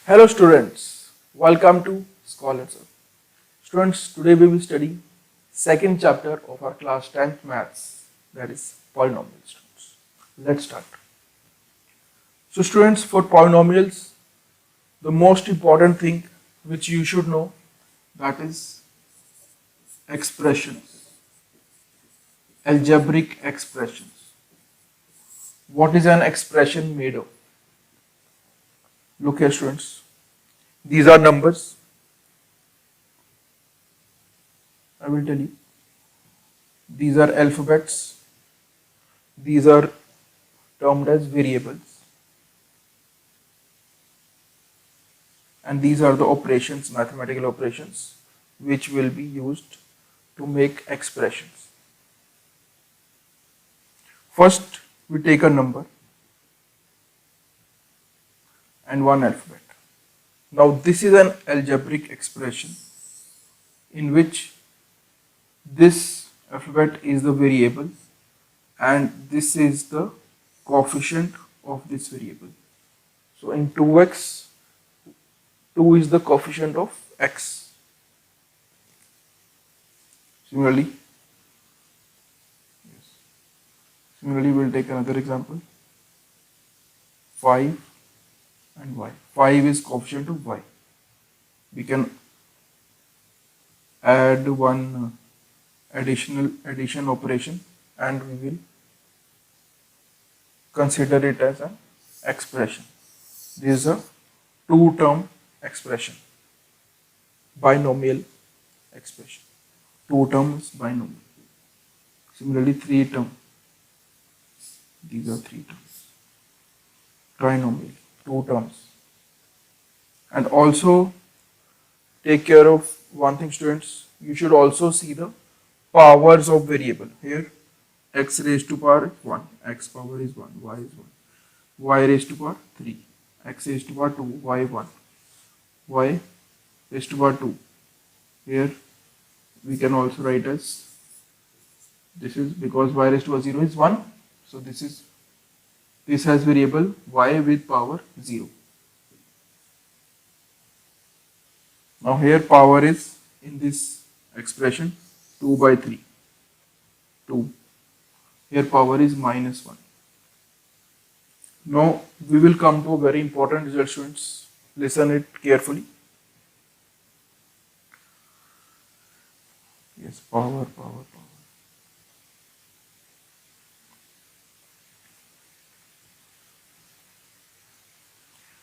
Hello students, welcome to Scholars. Students, today we will study second chapter of our class 10th maths, that is polynomials. Students. Let's start. So students, for polynomials, the most important thing which you should know, that is expressions, algebraic expressions. What is an expression made of? Look here students, these are numbers. I will tell you. These are alphabets. These are termed as variables. And these are the operations, mathematical operations, which will be used to make expressions. First, we take a number and one alphabet. Now, this is an algebraic expression in which this alphabet is the variable and this is the coefficient of this variable. So in 2x, 2 is the coefficient of x. Similarly, we'll take another example, 5 and y. 5 is coefficient of y. We can add one addition operation and we will consider it as an expression. This is a two-term expression, binomial expression. Two terms binomial. Similarly, three term. These are three terms. Trinomial, two terms. And also take care of one thing, students. You should also see the powers of variable. Here, x raised to power 1, x power is 1, y is 1, y raised to power 3, x raised to power 2, y 1, y raised to power 2. Here we can also write as, this is because y raised to power 0 is 1, so this has variable y with power 0. Now here power is in this expression 2 by 3, 2. Here power is minus 1. Now we will come to a very important result, students. Listen it carefully. Yes, power.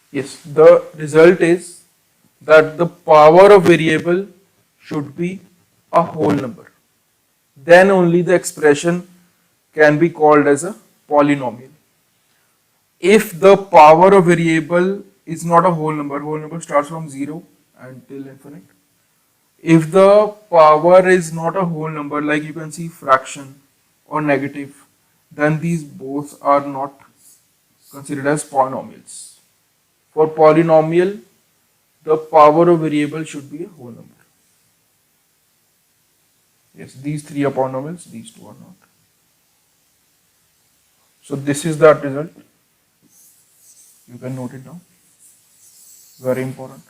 Yes, the result is that the power of variable should be a whole number. Then only the expression can be called as a polynomial. If the power of variable is not a whole number starts from 0 until infinite. If the power is not a whole number, like you can see fraction or negative, then these both are not considered as polynomials. For polynomial, the power of variable should be a whole number. Yes, these three are polynomials, these two are not. So this is that result. You can note it down. Very important.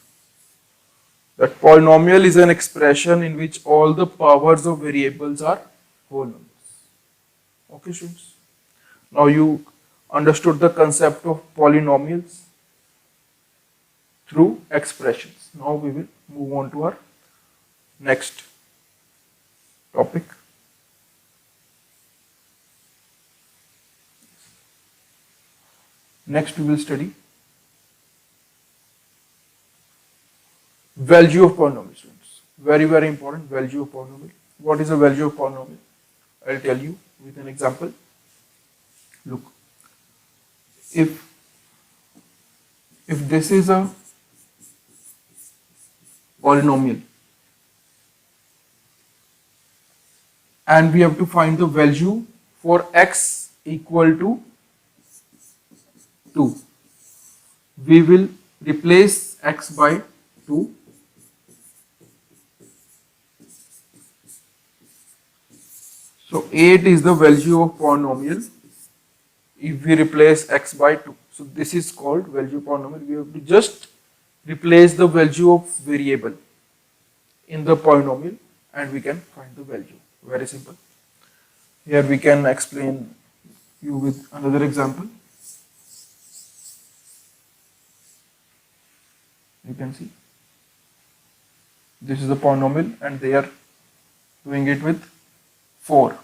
That polynomial is an expression in which all the powers of variables are whole numbers. Okay, students. Now you understood the concept of polynomials through expressions. Now we will move on to our next topic. Next we will study value of polynomial, students. Very important, value of polynomial. What is a value of polynomial? I'll tell you with an example. Look, if this is a polynomial and we have to find the value for x equal to 2, we will replace x by 2. So 8 is the value of polynomial if we replace x by 2. So this is called value polynomial. We have to just replace the value of variable in the polynomial and we can find the value. Very simple. Here we can explain you with another example. You can see this is the polynomial and they are doing it with 4.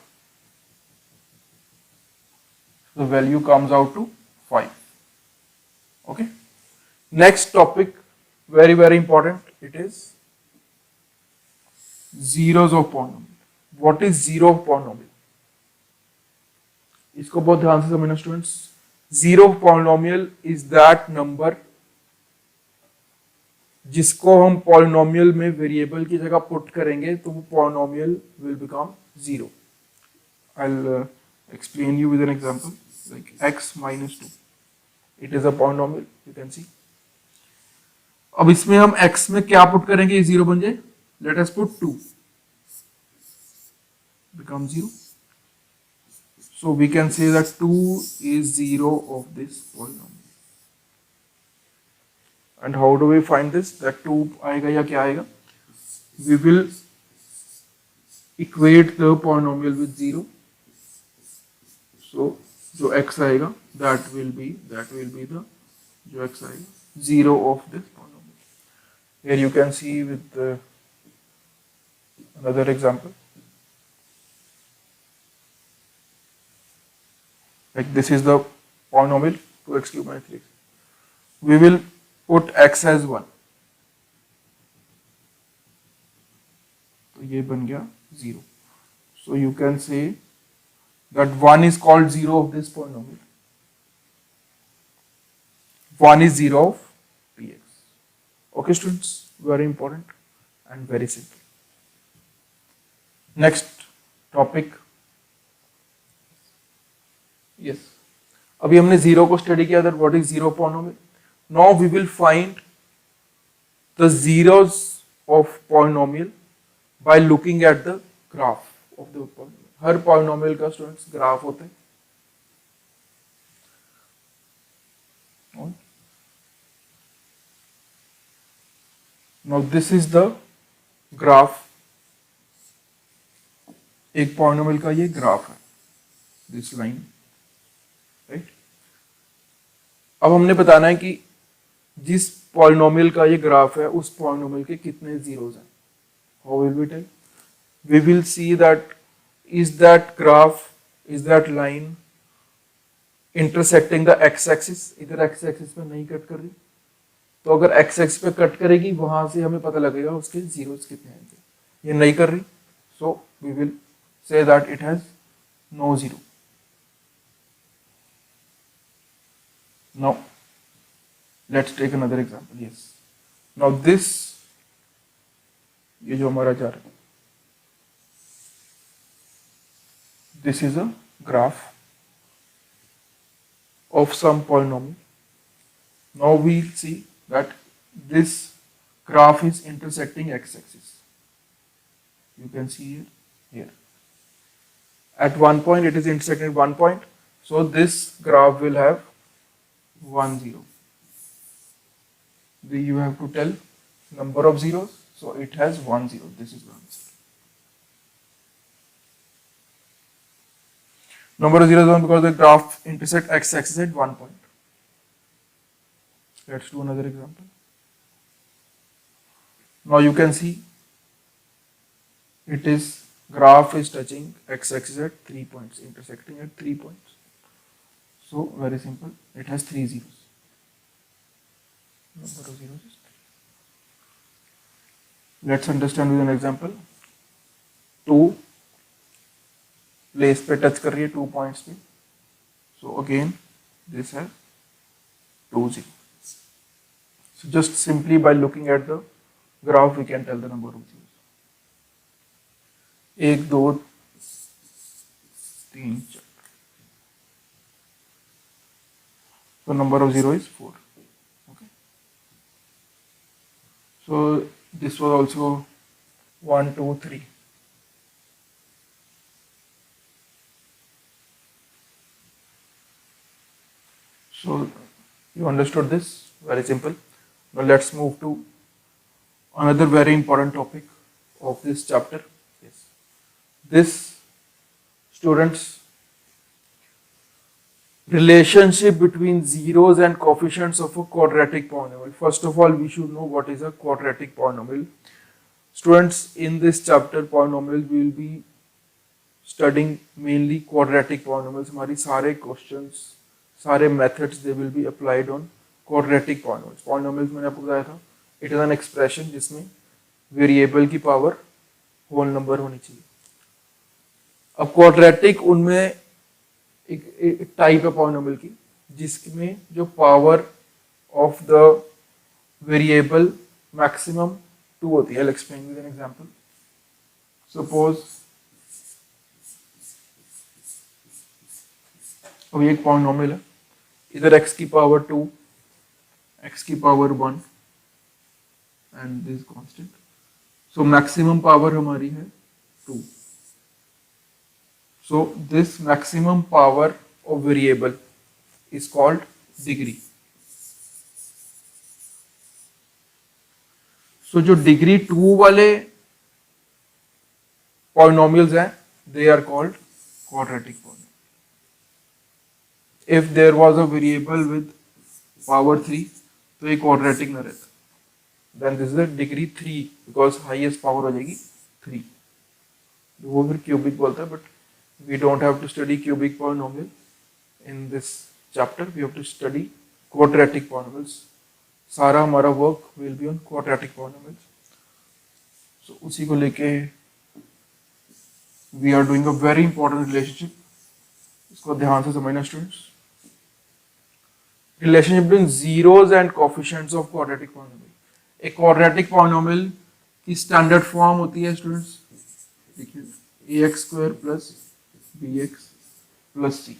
The value comes out to 5. Okay. Next topic, very important, it is zeros of polynomial. What is zero of polynomial? इसको बहुत ध्यान से समझना students. Zero of polynomial is that number जिसको हम polynomial में variable की जगह पुट करेंगे तो वो polynomial will become zero. I'll explain you with an example like x minus 2. It is a polynomial, you can see. अब इसमें हम x में क्या पुट करेंगे ये जीरो बन जाए. Let us put 2 become 0. So we can say that 2 is 0 of this polynomial. And how do we find this? That 2 आएगा या क्या आएगा? We will equate the polynomial with 0. So जो x आएगा that will be the जो x आएगा 0 of this polynomial. Here you can see with another example. Like this is the polynomial 2x cube minus 3x. We will put x as 1. तो ये बन गया 0. So you can say that 1 is called 0 of this polynomial. 1 is 0 of px. Okay students, very important and very simple. Next topic. Yes. अभी हमने 0 को study किया that what is 0 polynomial. Now we will find the zeros of polynomial by looking at the graph of the polynomial. Her polynomial का students graph होता है. Now this is the graph. एक polynomial का ये graph है. This line, right? अब हमने बताना है कि जिस पॉलिनोमियल का ये ग्राफ है उस पॉलिनोमियल के कितने जीरोस हैं. How will we tell? We will see that is that graph, is that line intersecting the X axis. इधर एक्स एक्सिस पे नहीं कट कर रही, तो अगर एक्स एक्सिस पे कट करेगी वहां से हमें पता लगेगा उसके जीरोस कितने आएंगे. ये नहीं कर रही, so we will say that it has no zero. Now let's take another example. Yes. Now this, ये जो हमारा जा रहा है, this is a graph of some polynomial. Now we'll see that this graph is intersecting x-axis. You can see here. At one point it is intersecting at one point, so this graph will have 1 0. You have to tell number of zeros, so it has 1 0. This is the answer. Number of zeros is 1 because the graph intersects x-axis at one point. Let's do another example. Now you can see it is graph is touching x-axis at 3 points, intersecting at 3 points. So very simple, it has 3 zeros. Number of zeros is 3. Let's understand with an example. 2 place पे touch कर रही है 2 points पे. So again this has 2 zeros. So just simply by looking at the graph we can tell the number of zeros. 1 2 3 4. So number of 0 is 4. Okay. So this was also 1 2 3. So you understood this? Very simple. Now let's move to another very important topic of this chapter. Yes. This, students, relationship between zeros and coefficients of a quadratic polynomial. First of all, we should know what is a quadratic polynomial. Students, in this chapter polynomial, we will be studying mainly quadratic polynomials. हमारी सारे questions, सारे methods they will be applied on quadratic polynomials. Polynomials मैंने आपको बताया था, it is an expression जिसमें variable की power whole number होनी चाहिए. अब quadratic उनमें एक टाइप है पॉलिनोमियल की जिसमें जो power of the variable maximum 2 होती है. I'll explain with an example. Suppose अब ये एक पॉलिनोमियल है, इधर x की पावर 2, x की power 1 and this constant. So maximum power हमारी है 2. So this maximum power of variable is called degree. So जो degree 2 वाले polynomials हैं, they are called quadratic polynomials. If there was a variable with power 3, तो ये quadratic ना रहता. Then this is a degree 3 because highest power हो जाएगी 3. वो फिर cubic बोलता है, but we don't have to study cubic polynomial in this chapter. We have to study quadratic polynomials. सारा हमारा work will be on quadratic polynomials. So उसी को लेके we are doing a very important relationship. इसको ध्यान से समझना students. Relationship between zeros and coefficients of quadratic polynomial. एक quadratic polynomial की standard form होती है students. देखिए ax square plus bx plus c.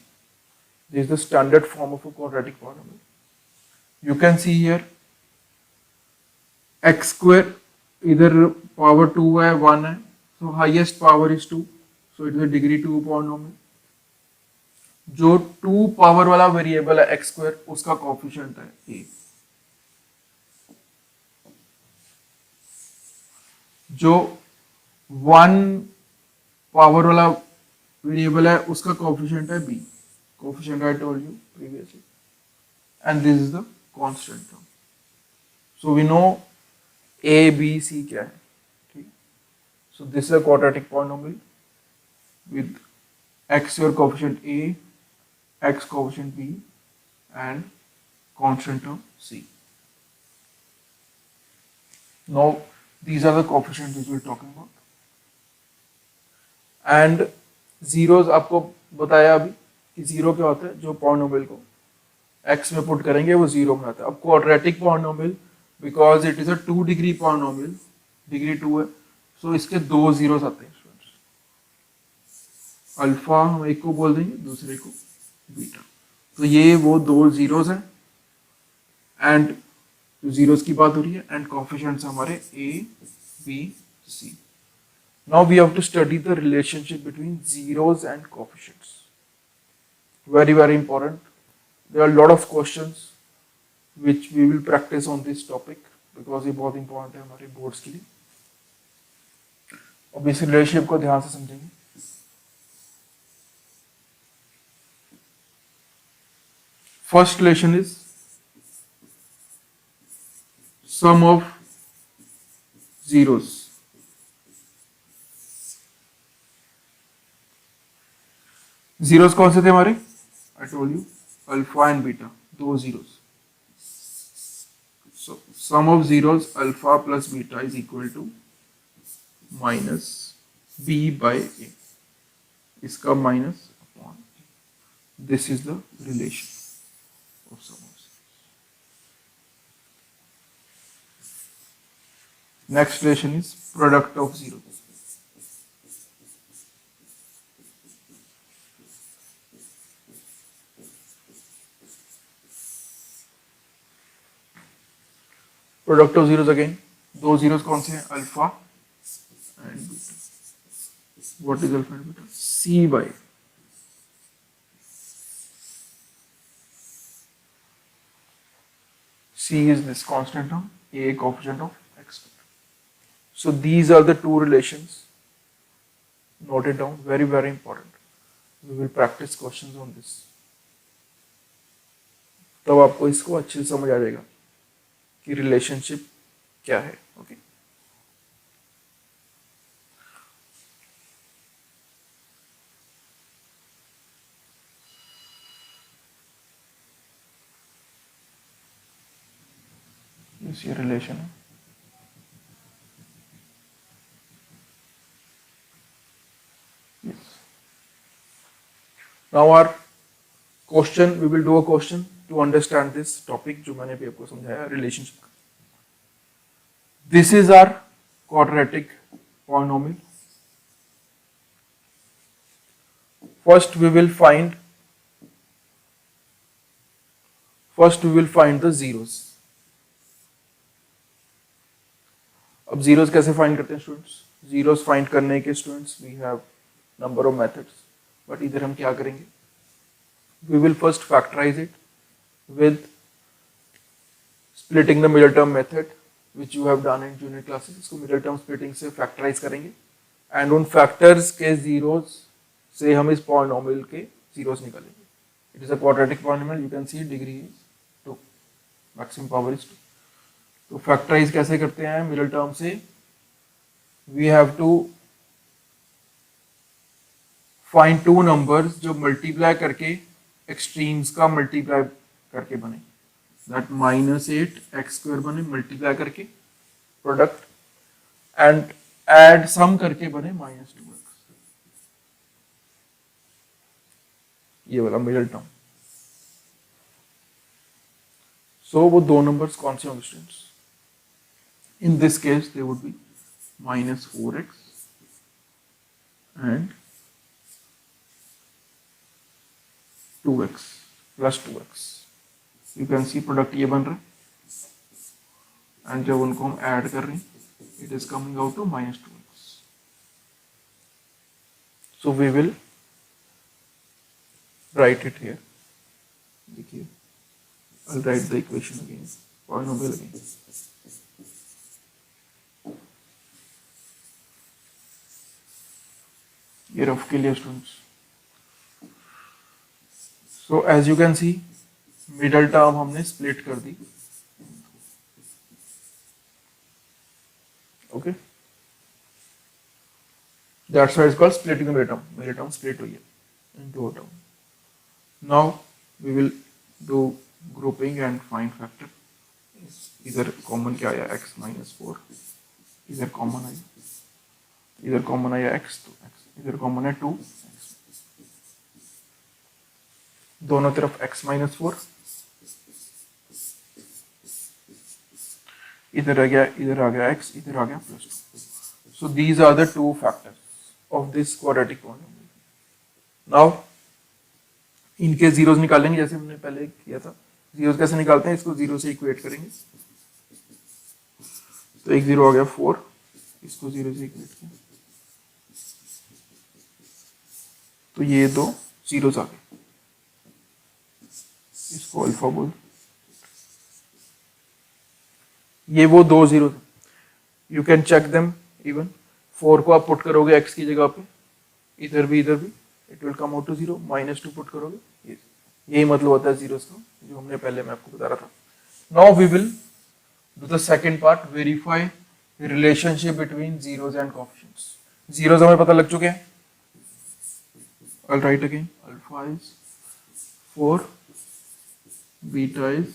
This is the standard form of a quadratic polynomial. You can see here x square इधर power 2 है 1 है, so highest power is 2, so it is a degree 2 polynomial. जो 2 power वाला variable है x square, उसका coefficient है a. जो 1 power वाला वेरिएबल है उसका कोएफिशिएंट है b. Coefficient I told you previously, and this is the constant term. So we know a b c क्या है, ठीक. So this is a quadratic polynomial with x your coefficient a, x coefficient b, and constant term c. Now these are the coefficients which we are talking about. And zeros आपको बताया अभी कि zero क्या होता है, जो polynomial को x में पुट करेंगे वो जीरो बनाता है. अब quadratic polynomial because it is a 2 degree polynomial, degree 2 है, सो इसके 2 जीरोस आते हैं स्टूडेंट्स. अल्फा हम एक को बोल देंगे, दूसरे को बीटा. तो ये वो 2 जीरोस हैं एंड जो जीरोस की बात हो रही है एंड कोएफिशिएंट्स हमारे a b c. Now we have to study the relationship between zeros and coefficients. Very, very important. There are a lot of questions which we will practice on this topic because ये बहुत important है हमारे boards के लिए. अब इस relationship को ध्यान से समझेंगे. First relation is sum of zeros. Zeros कौन से थे हमारे? I told you alpha and beta, 2 zeros. So sum of zeros alpha plus beta is equal to minus b by a. इसका minus upon a. This is the relation of sum of zeros. Next relation is product of zeros. Product of zeros again, 2 zeros कौन से हैं? Alpha and beta. What is alpha and beta? C by C is this constant term, A coefficient of x. So these are the two relations. Note it down, very very important. We will practice questions on this. तब आपको इसको अच्छे से समझ आ जाएगा कि relationship क्या है. ओके ये रिलेशन है. Yes. Now our question, we will do a question to understand this topic जो मैंने भी आपको समझाया relationship. This is our quadratic polynomial. First we will find the zeros. अब zeros कैसे find करते हैं students? Zeros find करने के students we have number of methods. But इधर हम क्या करेंगे? We will first factorize it with splitting the middle term method, which you have done in junior classes. इसको middle term splitting से factorize करेंगे, and उन factors के zeros से हम इस polynomial के zeros निकालेंगे. It is a quadratic polynomial. You can see degree is 2, maximum power is 2. तो factorize कैसे करते हैं middle term से? We have to find two numbers जो multiply करके extremes का multiply करके बने. That -8 x square बने multiply करके product, and add sum करके बने -2x. ये वाला middle term. So वो दो numbers कौन से होंगे students? In this case they would be -4x and 2x plus 2x. You can see product ये बन रहा है, and जब उनको हम ऐड कर रहे हैं it is coming out to -2x. So we will write it here. देखिए, I'll write the equation again, polynomial again. ये रफ के लिए students. So as you can see, middle term हमने split कर दी. Okay. That's why it's called splitting the middle term. Middle term split हुई है into a term. Now we will do grouping and find factor. इधर common क्या आया x minus 4. इधर common आया. इधर common आया x तो x. इधर common है 2. दोनों तरफ x minus 4. इधर आ गया x, इधर आ गया +2. So these are the two factors of this quadratic polynomial. Now इनके zeros निकालेंगे जैसे हमने पहले किया था. Zeros कैसे निकालते हैं? इसको 0 से इक्वेट करेंगे. तो एक 0 आ गया 4, इसको 0 से इक्वेट किया तो ये दो zeros आ गए. इसको अल्फा बोल. ये वो दो जीरो थे. You can check them. Even 4 को आप पुट करोगे x की जगह पे, इधर भी it will come out to 0. -2 put करोगे, यही मतलब होता है जीरोस का, जो हमने पहले मैं आपको बता रहा था. Now we will do the second part, verify relationship between zeros and coefficients. Zeros हमें पता लग चुके हैं. I will write again. Alpha is 4, beta is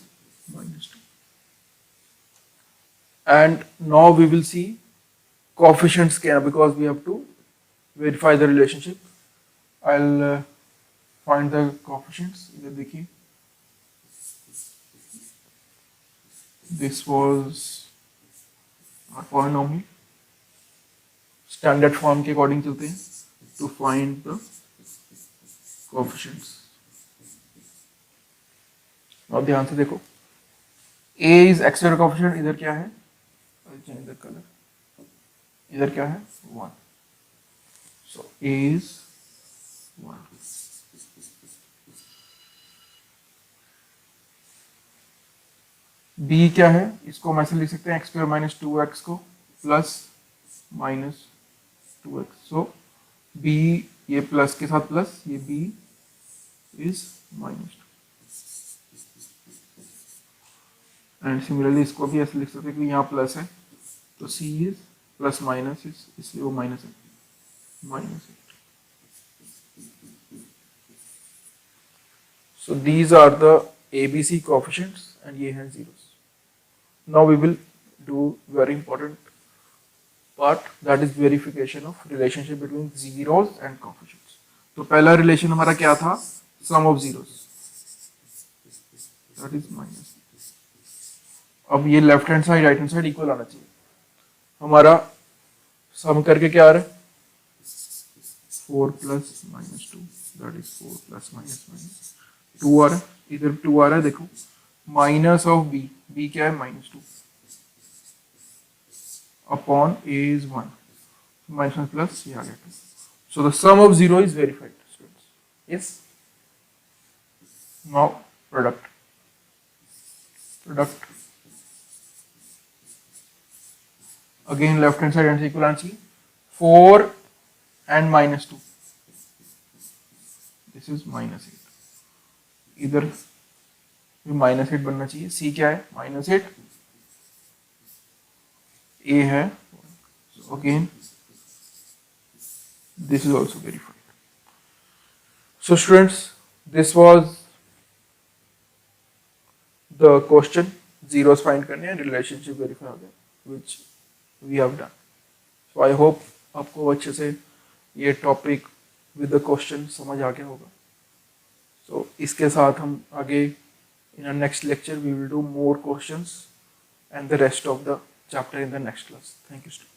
-2. And now we will see coefficients क्या, because we have to verify the relationship. I'll find the coefficients. इधर देखिए, this was our polynomial. Standard form के according चलते हैं to find the coefficients. Now ध्यान से देखो, A is x square coefficient. इधर क्या है? इधर कलर, इधर क्या है? 1. So A is 1. b क्या है, इसको हम ऐसे लिख सकते हैं x स्क्वायर माइनस 2x को प्लस माइनस 2x, सो b ये प्लस के साथ प्लस, ये b is minus 2, and similarly इसको भी ऐसे लिख सकते हैं कि यहाँ प्लस है तो c इज प्लस माइनस, इसलिए वो माइनस है, minus 8. So these are the ABC coefficients and ये हैं zeros. Now we will do very important part, that is verification of relationship between zeros and coefficients. तो पहला relation हमारा क्या था, sum of zeros, that is minus. अब ये left hand side right hand side equal आना चाहिए. हमारा सम करके क्या आ रहा है, 4 plus minus 2, that is 4 plus minus minus 2 आ रहा है, इधर 2 आ रहा है, देखो माइनस ऑफ बी, बी क्या है minus 2 upon A is 1, minus plus ये आ गया 2. So the sum of zero is verified students. Yes, now product, product again left hand side equal आना चाहिए, 4 and minus 2, this is minus 8, इधर minus 8 बनना चाहिए. सी क्या है माइनस 8, ए है, again this is also verified. So students, this was the question, zeros find करने हैं, रिलेशनशिप वेरीफाई हो गया which we have done. So I hope आपको अच्छे से ये टॉपिक विद द क्वेश्चन समझ आ गया होगा. सो इसके साथ हम आगे in our next lecture we will do more questions and the rest of the chapter in the next class. Thank you, students.